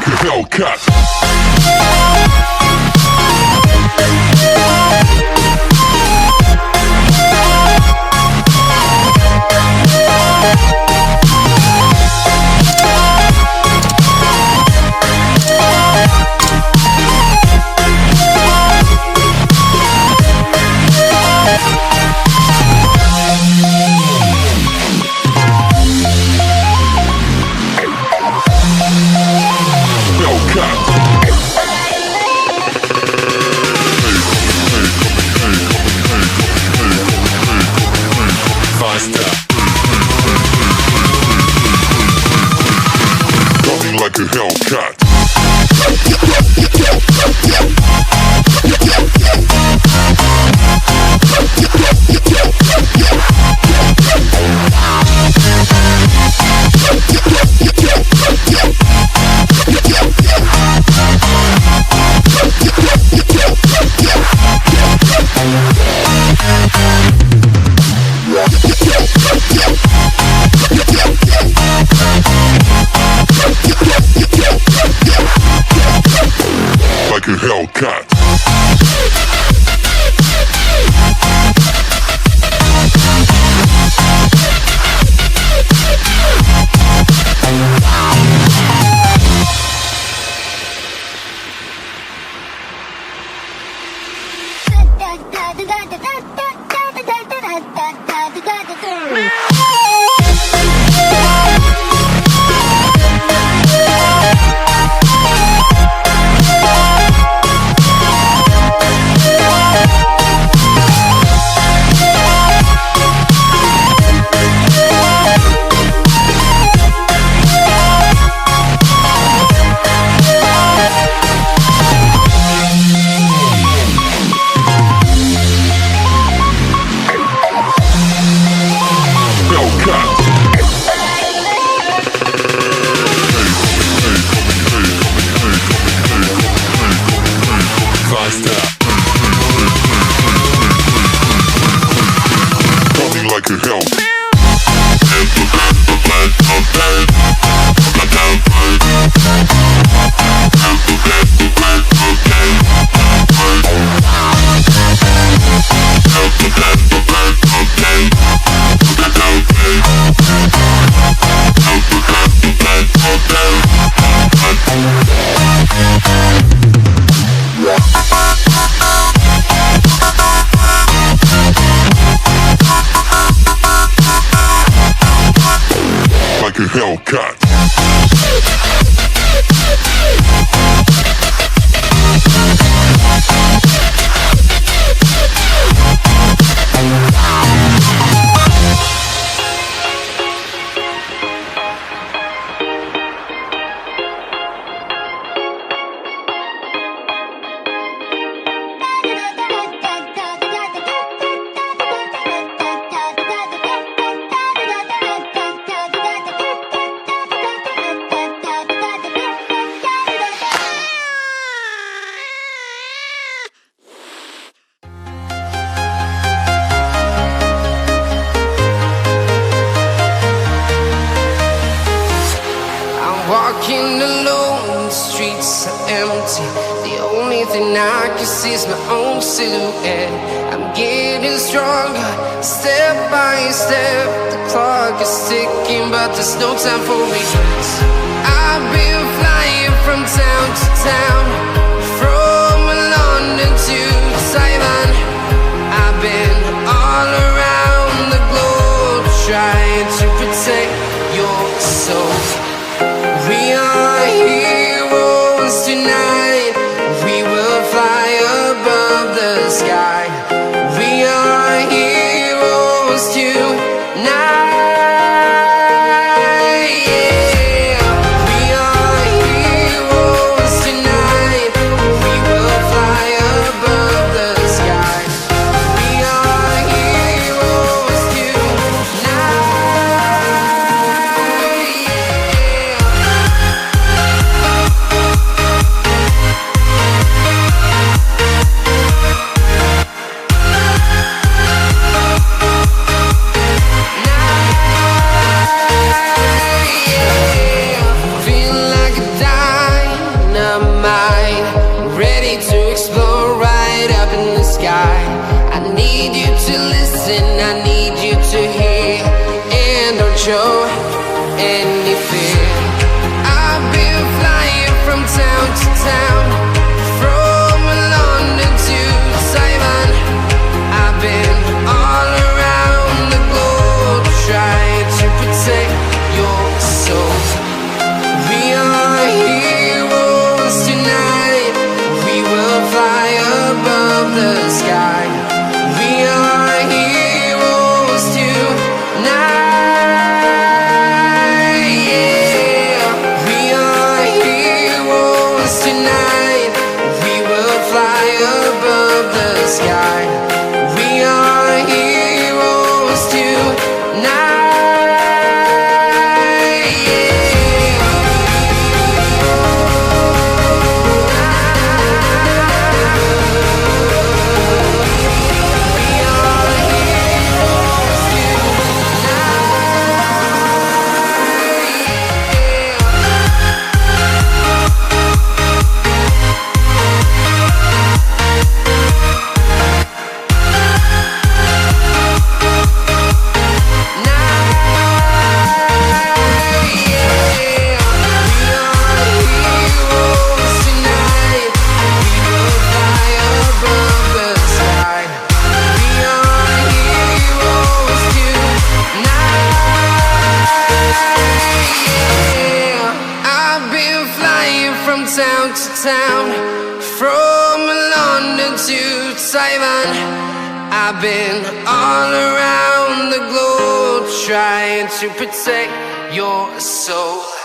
like a Hellcat. Like a Hellcat. Like a Hellcat. Like a hell. Like a Hellcat. Walking alone, the streets are empty. The only thing I can see is my own silhouette. I'm getting stronger, step by step. The clock is ticking, but there's no time for regrets. I've been flying from town to town, from London to Taiwan. I've been all around the globe, trying to protect your soul. We are heroes tonight. We will fly above the sky. We are heroes tonight. Yeah. We are heroes tonight. something I need you to hear, and don't show any fear. I've been flying from town to town, from London to Taiwan. I've been all around the globe trying to protect your soul. We are heroes tonight. We will fly above the sky. We are heroes tonight. Yeah. We are heroes tonight. We will fly above the sky. We are heroes tonight. Town to town, from London to Taiwan. I've been all around the globe trying to protect your soul.